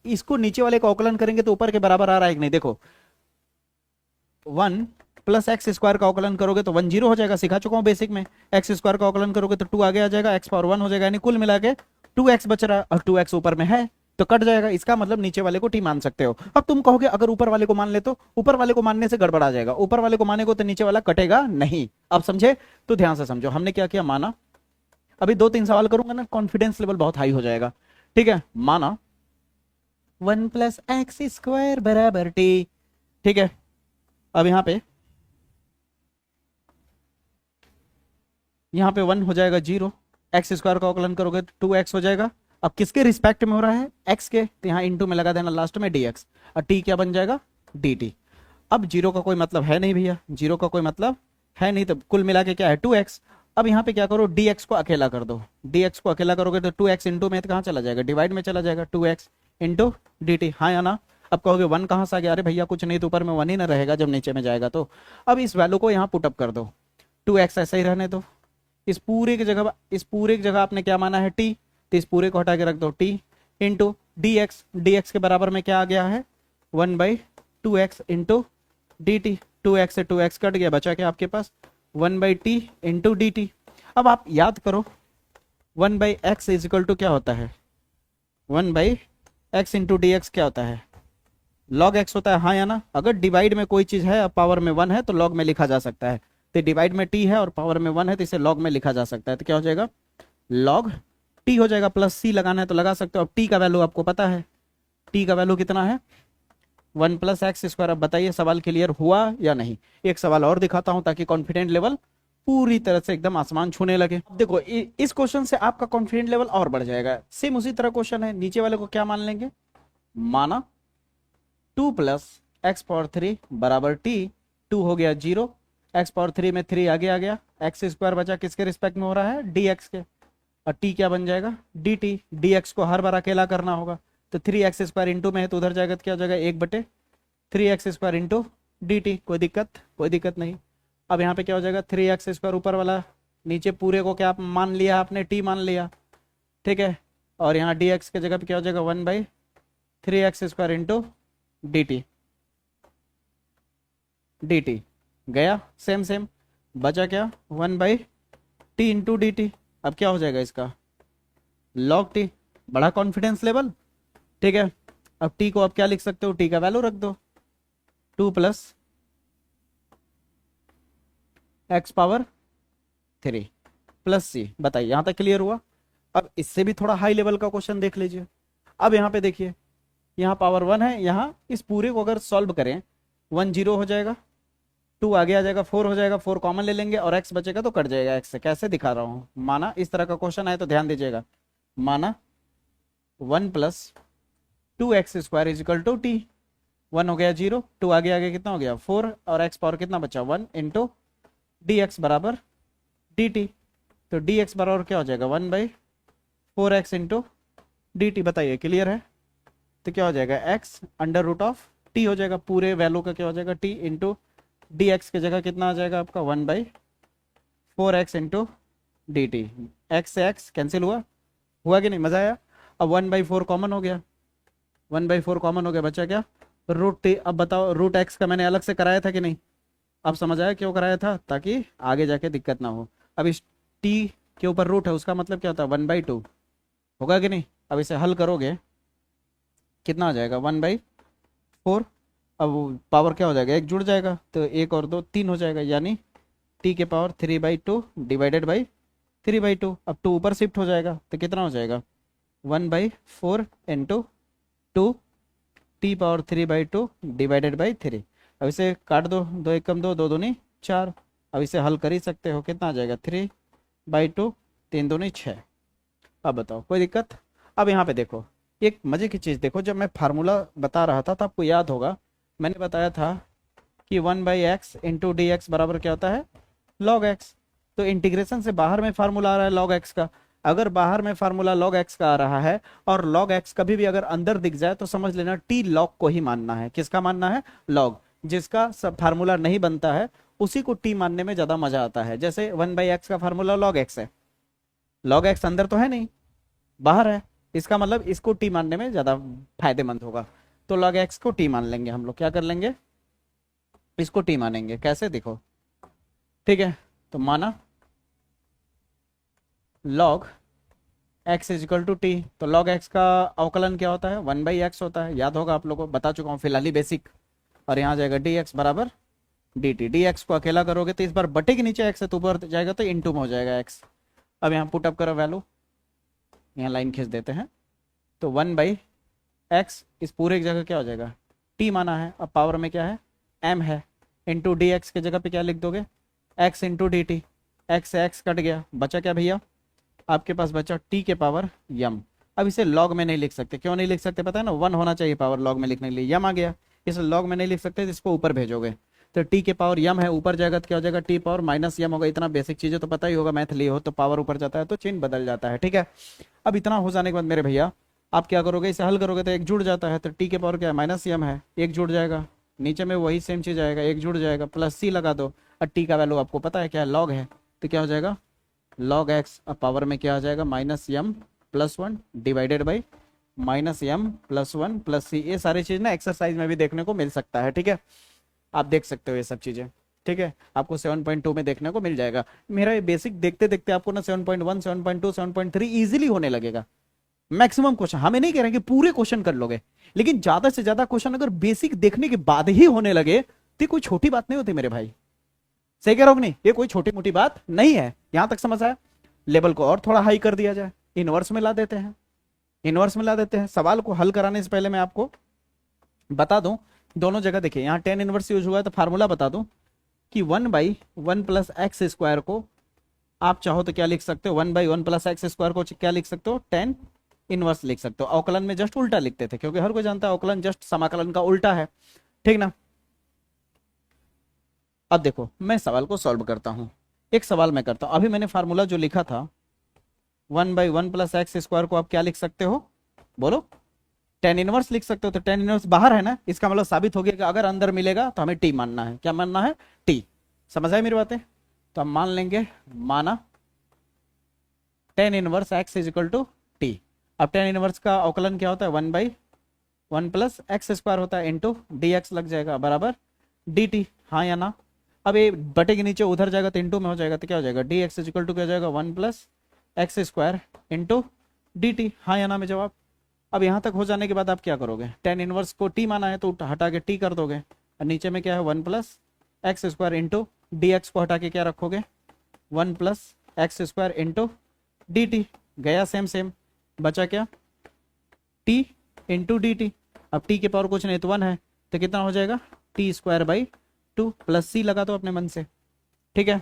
A: इसको नीचे वाले का अवकलन करेंगे तो ऊपर के बराबर आ रहा है कि नहीं। देखो 1 + x² का अवकलन करोगे तो 1 0 हो जाएगा, सिखा चुका हूं बेसिक में। x² का अवकलन करोगे तो 2 आगे आ जाएगा, x पावर 1 हो जाएगा, यानी कुल मिला के 2x बच रहा है और 2x ऊपर में है तो कट जाएगा। इसका मतलब नीचे वाले को टी मान सकते हो। अब तुम कहोगे अगर ऊपर वाले को मान ले तो, ऊपर वाले को मानने से गड़बड़ा जाएगा। ऊपर वाले को मानेगो तो नीचे वाला कटेगा नहीं। अब समझे? तो ध्यान से समझो हमने क्या किया, माना। अभी 2-3 सवाल करूंगा ना, कॉन्फिडेंस लेवल बहुत हाई हो जाएगा। ठीक है, माना 1 + x² बराबर टी। ठीक है, अब यहाँ पे 1 हो जाएगा 0, x² का अवकलन करोगे तो 2x हो जाएगा। अब किसके रिस्पेक्ट में हो रहा है? x के, तो यहाँ इंटू में लगा देना लास्ट में dx, और t क्या बन जाएगा? dt। अब 0 का कोई मतलब है नहीं भैया, 0 का कोई मतलब है नहीं, तो कुल मिला के क्या है 2x। अब यहाँ पे क्या करो, dx को अकेला कर दो। dx को अकेला करोगे तो 2x इंटू में कहाँ चला जाएगा, डिवाइड में चला जाएगा, 2x इंटू dt। हाँ या ना? अब कहोगे 1 कहाँ से आ गया? अरे भैया कुछ नहीं तो ऊपर में 1 ही ना रहेगा जब नीचे में जाएगा तो। अब इस वैल्यू को यहाँ पुटअप कर दो, 2x ऐसा ही रहने दो। इस पूरे की जगह आपने क्या माना है? t, तो इस पूरे को हटा के रख दो t इंटू dx। dx के बराबर में क्या आ गया है? 1/2x into dt। 2x से 2x कट गया, बचा क्या आपके पास? 1/t into dt। अब आप याद करो 1/x इजिकल टू क्या होता है? 1/x इंटू dx क्या होता है? log x होता है, हाँ या ना? अगर डिवाइड में कोई चीज है पावर में 1 है तो log में लिखा जा सकता है। तो डिवाइड में t है और पावर में 1 है तो इसे log में लिखा जा सकता है। तो क्या हो जाएगा? log t हो जाएगा। प्लस c लगाना है तो लगा सकते हो। अब t का वैल्यू आपको पता है, t का वैल्यू कितना है? 1 + x²। अब बताइए सवाल क्लियर हुआ या नहीं? एक सवाल और दिखाता हूं ताकि कॉन्फिडेंट लेवल पूरी तरह से एकदम आसमान छूने लगे। अब देखो इस क्वेश्चन से आपका कॉन्फिडेंस लेवल और बढ़ जाएगा। सेम उसी तरह क्वेश्चन है, नीचे वाले को क्या मान लेंगे, माना 2 प्लस एक्स पावर 3 बराबर टी, 2 हो गया 0, एक्स पावर 3 में 3 आगे आ गया, एक्स स्क्वायर बचा किसके रिस्पेक्ट में हो रहा है, डी एक्स के, और टी क्या बन जाएगा, डी टी। डी एक्स को हर बार अकेला करना होगा, तो 3 एक्स स्क्वायर इंटू में है तो उधर जाएगा तो क्या हो जाएगा 1/3 x square into d T. कोई दिक्कत नहीं। अब यहाँ पे क्या हो जाएगा 3 एक्स स्क्वायर ऊपर वाला, नीचे पूरे को क्या मान लिया आपने, टी मान लिया, ठीक है। और यहाँ डी एक्स की जगह पे क्या हो जाएगा 1/3 x square into d t, D T गया सेम, बचा क्या 1/t इंटू डी टी। अब क्या हो जाएगा इसका log t, बड़ा कॉन्फिडेंस लेवल, ठीक है। अब t को अब क्या लिख सकते हो, t का वैल्यू रख दो 2 प्लस एक्स पावर 3 प्लस सी। बताइए यहां तक क्लियर हुआ। अब इससे भी थोड़ा हाई लेवल का क्वेश्चन देख लीजिए। अब यहाँ पे देखिए, यहाँ पावर 1 है, यहाँ इस पूरे को अगर सॉल्व करें 1 0 हो जाएगा, 2 आगे आ जाएगा, 4 हो जाएगा, 4 कॉमन ले लेंगे और x बचेगा तो कट जाएगा x से। कैसे दिखा रहा हूँ, माना इस तरह का क्वेश्चन आए तो ध्यान दीजिएगा, माना 1 plus 2x square is equal to t, 1 हो गया 0, 2 आगे आगे कितना हो गया 4, और x पावर कितना बचा 1 इंटू डी एक्स बराबर डी टी। तो डी एक्स बराबर क्या हो जाएगा 1/4x इंटू डी टी। बताइए क्लियर है। तो क्या हो जाएगा x under root of t हो जाएगा, पूरे वैल्यू का क्या हो जाएगा t इंटू डी एक्स की जगह कितना आ जाएगा आपका 1/4x into d T. X से एक्स कैंसिल हुआ कि नहीं, मजा आया। अब 1/4 कॉमन हो गया, 1/4 कॉमन हो गया, बचा क्या रूट टी। अब बताओ रूट एक्स का मैंने अलग से कराया था कि नहीं, अब समझ आया क्यों कराया था, ताकि आगे जाके दिक्कत ना हो। अब इस t के ऊपर रूट है, उसका मतलब क्या होता है 1/2 होगा कि नहीं। अब इसे हल करोगे कितना आ जाएगा 1/4, अब पावर क्या हो जाएगा, एक जुड़ जाएगा तो 1 और 2 3 हो जाएगा, यानी t के पावर 3/2 डिवाइडेड बाई 3/2। अब 2 ऊपर शिफ्ट हो जाएगा तो कितना हो जाएगा 1/4 into 2 T power 3/2 divided by 3। अब इसे काट दो, 2 एकम 2, 2 दूनी 4। अब इसे हल कर ही सकते हो, कितना आ जाएगा 3/2, 3 दूनी 6। अब बताओ कोई दिक्कत। अब यहाँ पे देखो एक मजे की चीज़ देखो, जब मैं फार्मूला बता रहा था तो आपको याद होगा मैंने बताया था कि 1/x इंटू डी एक्स बराबर क्या होता है log x। तो इंटीग्रेशन से बाहर में फार्मूला आ रहा है log x का। अगर बाहर में फार्मूला log x का आ रहा है और log x कभी भी अगर अंदर दिख जाए तो समझ लेना t log को ही मानना है। किसका मानना है, log। जिसका सब फार्मूला नहीं बनता है उसी को t मानने में ज्यादा मजा आता है। जैसे 1/x का फार्मूला log x है, log x अंदर तो है नहीं, बाहर है, इसका मतलब इसको t मानने में ज्यादा फायदेमंद होगा। तो log x को t मान लेंगे हम लोग, क्या कर लेंगे इसको t मानेंगे। कैसे देखो, ठीक है। तो माना log x is equal to t. तो log x का अवकलन क्या होता है 1/x होता है, याद होगा आप लोगों को, बता चुका हूँ फिलहाल ही बेसिक। और यहाँ जाएगा dx बराबर dt। dx को अकेला करोगे तो इस बार बटे के नीचे x है तो ऊपर जाएगा तो इनटू में हो जाएगा x। अब यहाँ पुट अप करो वैल्यू, यहाँ लाइन खींच देते हैं। तो 1/x इस पूरे की जगह क्या हो जाएगा t माना है, अब पावर में क्या है m है, इंटू डी एक्स की जगह पे क्या लिख दोगे x into d T. X से एक्स कट गया, बचा क्या भैया आपके पास बचा t के पावर m। अब इसे log में नहीं लिख सकते, क्यों नहीं लिख सकते पता है ना, 1 होना चाहिए पावर log में लिखने के लिए, m आ गया, इसे log में नहीं लिख सकते, इसको ऊपर भेजोगे तो t के पावर m है, ऊपर जाएगा तो क्या हो जाएगा t पावर माइनस m होगा। इतना बेसिक चीज़ें तो पता ही होगा, मैथ लिए हो तो पावर ऊपर जाता है तो चिन्ह बदल जाता है, ठीक है। अब इतना हो जाने के बाद मेरे भैया आप क्या करोगे, इसे हल करोगे तो एक जुड़ जाता है, तो t के पावर क्या है माइनस m है, एक जुड़ जाएगा, नीचे में वही सेम चीज़ आएगा, एक जुड़ जाएगा, प्लस c लगा दो। और t का वैल्यू आपको पता है क्या है log है, तो क्या हो जाएगा log x। अब पावर में क्या आ जाएगा -m + 1 divided by -m + 1 + c। ये सारी चीज़ ना एक्सरसाइज में भी देखने को मिल सकता है, ठीक है, आप देख सकते हो ये सब चीज़ें, ठीक है। आपको 7.2 में देखने को मिल जाएगा। मेरा ये बेसिक देखते देखते आपको ना 7.1 7.2 7.3 इजीली होने लगेगा। मैक्सिमम क्वेश्चन, हमें नहीं कह रहे कि पूरे क्वेश्चन कर लोगे, लेकिन ज्यादा से ज्यादा क्वेश्चन अगर बेसिक देखने के बाद ही होने लगे तो कोई छोटी बात नहीं होती मेरे भाई, सही कह रहा हूं नहीं, ये कोई छोटी मोटी बात नहीं है। यहां तक समझ आया। लेवल को और थोड़ा हाई कर दिया जाए, इनवर्स में ला देते हैं, इनवर्स में ला देते हैं। सवाल को हल कराने से पहले मैं आपको बता दूं दोनों जगह देखिए, यहाँ tan इनवर्स यूज हुआ है तो फार्मूला बता दूं, कि 1/1 + x² को आप चाहो तो क्या लिख सकते हो, 1/1 + x² को क्या लिख सकते हो, tan इनवर्स लिख सकते हो। अवकलन में जस्ट उल्टा लिखते थे, क्योंकि हर कोई जानता है अवकलन जस्ट समाकलन का उल्टा है, ठीक ना। अब देखो मैं सवाल को सॉल्व करता हूं, एक सवाल मैं करता हूं। अभी मैंने फार्मूला जो लिखा था 1/1 + x² को आप क्या लिख सकते हो, बोलो, tan इनवर्स लिख सकते हो। तो tan इनवर्स बाहर है ना, इसका मतलब साबित हो गया कि अगर अंदर मिलेगा तो हमें t मानना है। क्या मानना है, t। समझ आए मेरी बातें, तो हम मान लेंगे, माना tan इनवर्स x = t। अब tan इनवर्स का अवकलन क्या होता है, 1/1 + x² होता है, इंटू dx लग जाएगा बराबर dt, हाँ या ना। अब ये बटे के नीचे उधर जाएगा तो इंटू में हो जाएगा, तो क्या हो जाएगा, dx = क्या हो जाएगा, 1 + x² इंटू dt, हाँ या ना में जवाब। अब यहाँ तक हो जाने के बाद आप क्या करोगे, tan इनवर्स को t माना है तो हटा के t कर दोगे, और नीचे में क्या है 1 + x² इंटू dx को हटा के क्या रखोगे, 1 + x² इंटू dt, गया सेम सेम, बचा क्या, t इंटू dt। अब t के पावर कुछ नहीं तो 1 है, तो कितना हो जाएगा, t²/2 प्लस c लगा दो अपने मन से, ठीक है।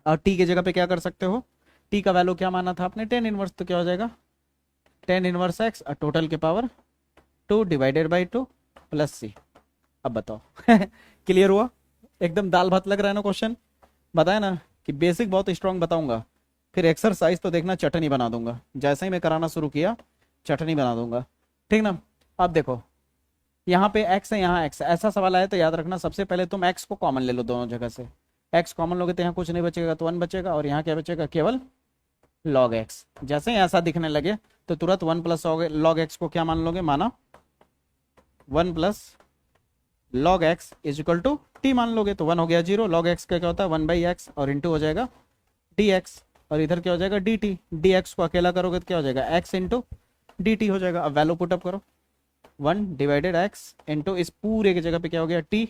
A: और t की जगह पे क्या कर सकते हो, t का वैल्यू क्या माना था आपने, tan इनवर्स, तो क्या हो जाएगा tan इनवर्स x और टोटल के पावर 2 / 2 प्लस c। अब बताओ क्लियर हुआ, एकदम दाल भात लग रहा है ना क्वेश्चन, बताया ना कि बेसिक बहुत स्ट्रांग बताऊंगा, फिर एक्सरसाइज तो देखना चटनी बना दूंगा, जैसे ही मैं कराना शुरू किया चटनी बना दूंगा, ठीक ना। अब देखो यहाँ पे x है, यहाँ x, ऐसा सवाल आया तो याद रखना सबसे पहले तुम x को कॉमन ले लो, दोनों जगह से x कॉमन लोगे तो यहाँ कुछ नहीं बचेगा, तो 1 बचेगा, और यहाँ क्या बचेगा, केवल log x। जैसे ही ऐसा दिखने लगे तो तुरंत 1 + log x को क्या मान लोगे, माना 1 + log x = t मान लोगे, तो 1 हो गया 0, log x का क्या होता है 1/x और इंटू हो जाएगा dx, और इधर क्या हो जाएगा dt, dx को अकेला करोगे तो क्या हो जाएगा x इंटू dt हो जाएगा। अब वैल्यू पुटअप करो, 1/x इंटू इस पूरे की जगह पे क्या हो गया t,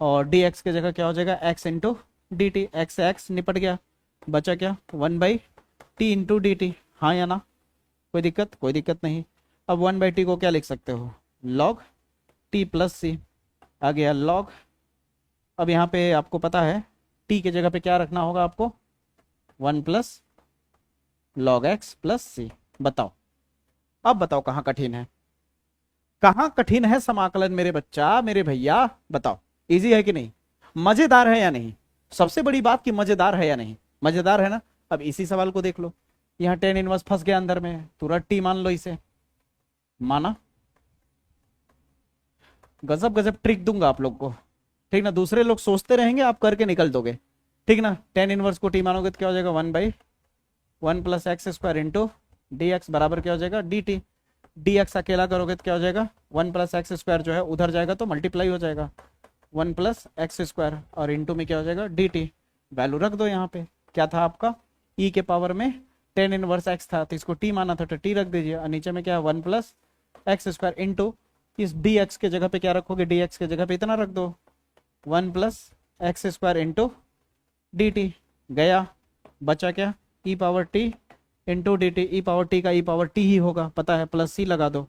A: और dx की जगह क्या हो जाएगा x इंटू dt, x से x निपट गया, बचा क्या 1/t इंटू dt, हाँ या ना, कोई दिक्कत, कोई दिक्कत नहीं। अब 1/t को क्या लिख सकते हो, log t प्लस c, आ गया log। अब यहाँ पे आपको पता है t की जगह पे क्या रखना होगा आपको, 1 + log x प्लस c। बताओ, अब बताओ कहाँ कठिन है, कहाँ कठिन है समाकलन मेरे बच्चा, मेरे भैया, बताओ इजी है कि नहीं, मजेदार है या नहीं, सबसे बड़ी बात कि मजेदार है या नहीं, मजेदार है ना। अब इसी सवाल को देख लो, यहाँ tan इनवर्स फंस गया अंदर में, तुरंत t मान लो इसे, माना, गजब गजब ट्रिक दूंगा आप लोग को, ठीक ना। दूसरे लोग सोचते रहेंगे, आप करके निकल दोगे, ठीक ना। tan इनवर्स को t मानोगे तो क्या हो जाएगा 1/1 + x² इंटू dx बराबर क्या हो जाएगा dt, dx अकेला करोगे तो क्या हो जाएगा 1 + x² जो है उधर जाएगा तो मल्टीप्लाई हो जाएगा 1 + x², और इंटू में क्या हो जाएगा dt, वैल्यू रख दो यहाँ पे, क्या था आपका e के पावर में tan इनवर्स x था तो इसको t माना था तो t रख दीजिए, और नीचे में क्या है 1 + x² इंटू इस dx के जगह पे क्या रखोगे, dx के जगह पे इतना रख दो 1 + x² इंटू dt, गया, बचा क्या e power t into d t, e power t का ई पावर टी ही होगा, पता है, प्लस सी लगा दो,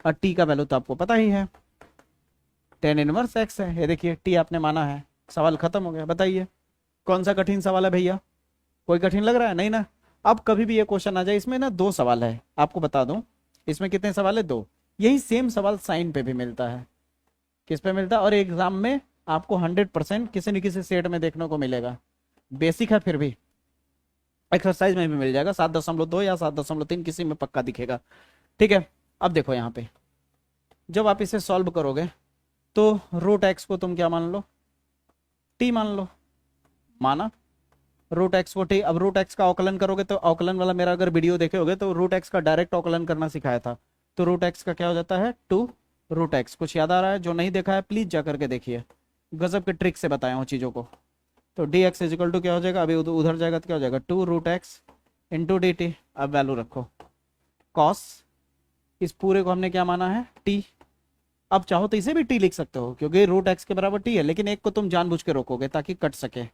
A: और टी का वैल्यू तो आपको पता ही है tan इनवर्स x है, ये देखिए टी आपने माना है, सवाल खत्म हो गया। बताइए कौन सा कठिन सवाल है भैया, कोई कठिन लग रहा है, नहीं ना। अब कभी भी ये क्वेश्चन आ जाए, इसमें ना 2 सवाल है, आपको बता दूं इसमें कितने सवाल है, 2। यही सेम सवाल साइन पे भी मिलता है, किस पे मिलता है, और एग्जाम में आपको 100% किसी न किसी सेट में देखने को मिलेगा, बेसिक है फिर भी एक्सरसाइज में भी मिल जाएगा, 7.2 या 7.3 किसी में पक्का दिखेगा, ठीक है। अब देखो यहाँ पे जब आप इसे सॉल्व करोगे तो रूट एक्स को तुम क्या मान लो, टी मान लो, माना रूट एक्स को टी। अब रूट एक्स का अवकलन करोगे तो अवकलन वाला मेरा अगर वीडियो देखे होगे तो रूट एक्स का डायरेक्ट अवकलन करना सिखाया था, तो रूट एक्स का क्या हो जाता है 2 रूट एक्स। कुछ याद आ रहा है, जो नहीं देखा है प्लीज जा करके देखिए, गजब के ट्रिक से बताया हूँ चीज़ों को। तो डी एक्स इजिकल टू क्या हो जाएगा, अभी उधर जाएगा तो क्या हो जाएगा 2 root x into d t. अब वैल्यू रखो कॉस, इस पूरे को हमने क्या माना है टी, अब चाहो तो इसे भी टी लिख सकते हो क्योंकि रूट एक्स के बराबर टी है, लेकिन एक को तुम जानबूझ के रोकोगे ताकि कट सके।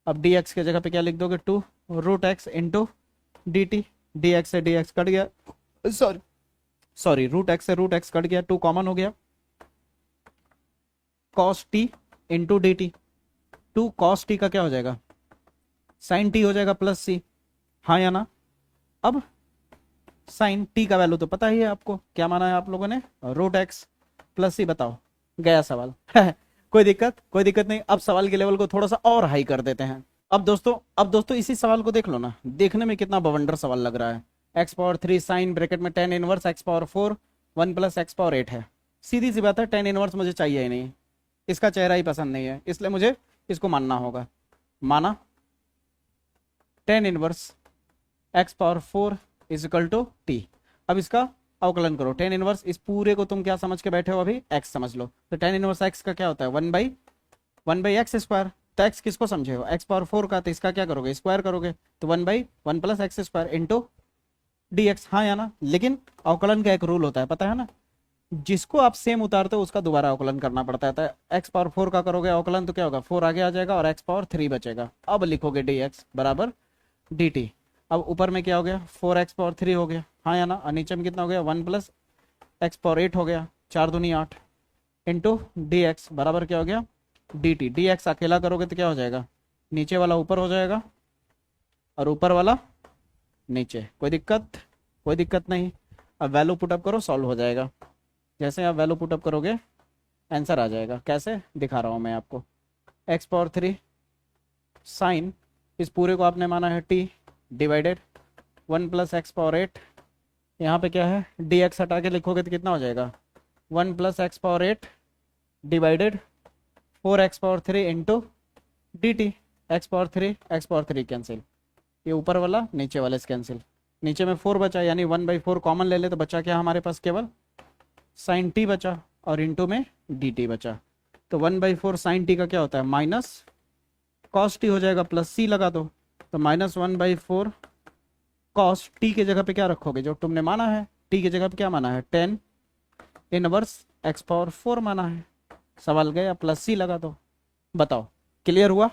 A: अब डी एक्स के जगह पे क्या लिख दोगे 2 root x into d t, d x से डी एक्स कट गया, सॉरी रूट एक्स से रूट एक्स कट गया, 2 कॉमन हो गया, cos t into d t, 2 cos t का क्या हो जाएगा, sin t हो जाएगा प्लस सी, हाँ या ना। अब sin t का वैल्यू तो पता ही है आपको, क्या माना है आप लोगों ने, रूट एक्स प्लस सी। बताओ, गया सवाल। कोई दिक्कत नहीं। अब सवाल के लेवल को थोड़ा सा और हाई कर देते हैं। अब दोस्तों इसी सवाल को देख लो ना, देखने में कितना बवंडर सवाल लग रहा है। एक्स पावर 3 साइन ब्रैकेट में tan inverse x power 4 1 plus x power 8 है। सीधी सी बात है, tan इनवर्स मुझे चाहिए ही नहीं, इसका चेहरा ही पसंद नहीं है, इसलिए मुझे इसको मानना होगा। माना tan inverse x power 4 is equal to t. अब इसका अवकलन करो। tan इनवर्स, इस पूरे को तुम क्या समझ के बैठे हो अभी, x समझ लो। तो tan इनवर्स x का क्या होता है, 1 बाई एक्स स्क्वायर। तो x किसको समझे हो, x पावर 4 का, तो इसका क्या करोगे, स्क्वायर करोगे, तो 1/1 plus x square into dx, हाँ या ना। लेकिन अवकलन का एक रूल होता है, पता है ना, जिसको आप सेम उतारते हो उसका दोबारा अवकलन करना पड़ता है। तो एक्स पावर 4 का करोगे अवकलन तो क्या होगा, 4 आगे आ जाएगा और एक्स पावर 3 बचेगा। अब लिखोगे dx बराबर dt। अब ऊपर में क्या हो गया, 4x पावर 3 हो गया, हाँ या ना। और नीचे में कितना हो गया, 1 प्लस एक्स पावर 8 हो गया, 4 दूनी 8 इंटू dx बराबर क्या हो गया dt। dx अकेला करोगे तो क्या हो जाएगा, नीचे वाला ऊपर हो जाएगा और ऊपर वाला नीचे। कोई दिक्कत नहीं। अब वैल्यू पुटअप करो, सॉल्व हो जाएगा। जैसे आप वैल्यू पुटअप करोगे आंसर आ जाएगा। कैसे दिखा रहा हूँ मैं आपको, एक्स पावर 3 साइन, इस पूरे को आपने माना है t divided 1 plus x power 8, यहाँ पे क्या है dx हटा के लिखोगे तो कितना हो जाएगा, 1 plus x power 8 divided 4x power 3 into dt। X power 3 cancel, ये ऊपर वाला नीचे वाले से कैंसिल, नीचे में 4 बचा, यानी 1/4 कॉमन ले ले तो बचा क्या हमारे पास, केवल साइन t बचा और इंटू में dt बचा। तो 1/4 साइन t का क्या होता है, माइनस कॉस t हो जाएगा, प्लस c लगा दो, तो माइनस 1/4 कॉस t के जगह पे क्या रखोगे, जो तुमने माना है, t की जगह पे क्या माना है, tan इनवर्स एक्स पावर 4 माना है। सवाल गया, प्लस c लगा दो। बताओ क्लियर हुआ।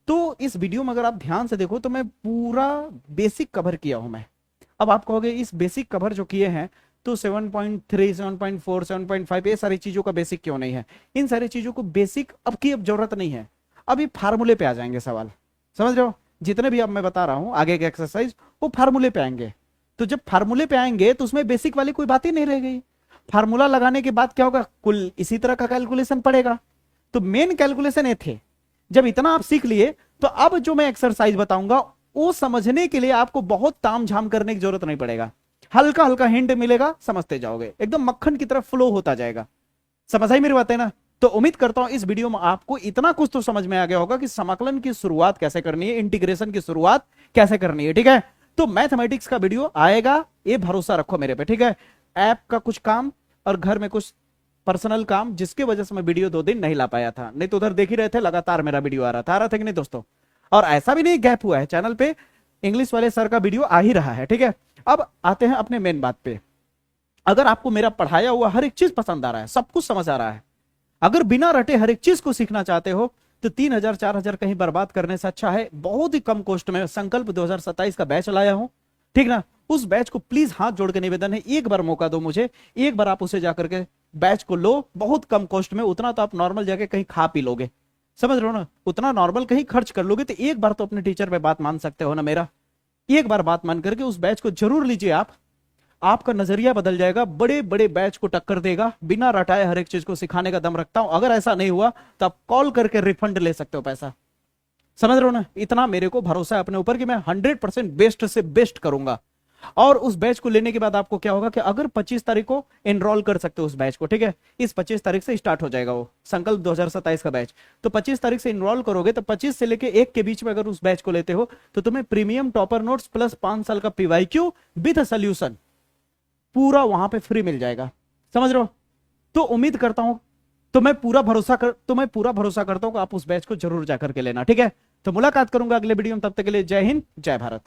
A: तो इस वीडियो में अगर आप ध्यान से देखो तो मैं पूरा बेसिक कवर किया हूं मैं। अब आप कहोगे इस बेसिक कवर जो किए हैं तो 7.3 7.4 7.5 ये सारी चीजों का बेसिक क्यों नहीं है। इन सारी चीजों को बेसिक अब की अब जरूरत नहीं है, अभी फार्मूले पे आ जाएंगे सवाल, समझ रहे हो। जितने भी अब मैं बता रहा हूं आगे के एक्सरसाइज वो फार्मूले पे आएंगे। तो जब फार्मूले पे आएंगे तो उसमें बेसिक वाली कोई बात ही नहीं रह गई। फार्मूला लगाने के बाद क्या होगा, कुल इसी तरह का कैलकुलेशन पड़ेगा। तो मेन कैलकुलेशन ये थे। जब इतना आप सीख लिए तो अब जो मैं एक्सरसाइज बताऊंगा वो समझने के लिए आपको बहुत तामझाम करने की जरूरत नहीं पड़ेगा, हल्का हल्का हिंट मिलेगा, समझते जाओगे, एकदम मक्खन की तरफ फ्लो होता जाएगा। समझ आई मेरी बात है ना। तो उम्मीद करता हूं इस वीडियो में आपको इतना कुछ तो समझ में आ गया होगा कि समाकलन की शुरुआत कैसे करनी है, इंटीग्रेशन की शुरुआत कैसे करनी है, ठीक है। तो मैथमेटिक्स का वीडियो आएगा, ये भरोसा रखो मेरे पे, ठीक है। ऐप का कुछ काम और घर में कुछ पर्सनल काम, जिसकी वजह से मैं वीडियो 2 दिन नहीं ला पाया था, नहीं तो उधर देख ही रहे थे लगातार मेरा वीडियो आ रहा था कि नहीं दोस्तों। और ऐसा भी नहीं गैप हुआ है, चैनल पे इंग्लिश वाले सर का वीडियो आ ही रहा है, ठीक है। अब आते हैं अपने मेन बात पे। अगर आपको मेरा पढ़ाया हुआ हर एक चीज पसंद आ रहा है, सब कुछ समझ आ रहा है, अगर बिना रटे हर एक चीज को सीखना चाहते हो तो 3000 4000 कहीं बर्बाद करने से अच्छा है बहुत ही कम कॉस्ट में संकल्प 2027 का बैच लाया हूं, ठीक ना। उस बैच को प्लीज हाथ जोड़ के निवेदन है, एक बार मौका दो मुझे, एक बार आप उसे जाकर के बैच को लो, बहुत कम कॉस्ट में, उतना तो आप नॉर्मल जाके कहीं खा पी लोगे, समझ रहे हो ना, उतना नॉर्मल कहीं खर्च कर लोगे। तो एक बार तो अपने टीचर पे बात मान सकते हो ना मेरा, एक बार बात मान करके उस बैच को जरूर लीजिए आप, आपका नजरिया बदल जाएगा, बड़े बड़े बैच को टक्कर देगा, बिना रटाए हर एक चीज को सिखाने का दम रखता हूं। अगर ऐसा नहीं हुआ तो आप कॉल करके रिफंड ले सकते हो पैसा, समझ रहे हो ना। इतना मेरे को भरोसा है अपने ऊपर कि मैं 100% बेस्ट से बेस्ट करूंगा। और उस बैच को लेने के बाद आपको क्या होगा कि अगर 25 तारीख को एनरोल कर सकते हो उस बैच को, ठीक है। इस 25 तारीख से स्टार्ट हो जाएगा वो संकल्प 2027 का बैच। तो 25 तारीख से एनरोल करोगे तो 25 से लेके 1 के बीच में अगर उस बैच को लेते हो तो तुम्हें प्रीमियम टॉपर नोट्स प्लस 5 साल का पीवाईक्यू विद सोल्यूशन पूरा वहां पे फ्री मिल जाएगा, समझ रहे हो। तो उम्मीद करता हूं, तो मैं पूरा भरोसा करता हूं कि आप उस बैच को जरूर जाकर के लेना, ठीक है। तो मुलाकात करूंगा अगले वीडियो में, तब तक के लिए जय हिंद जय भारत।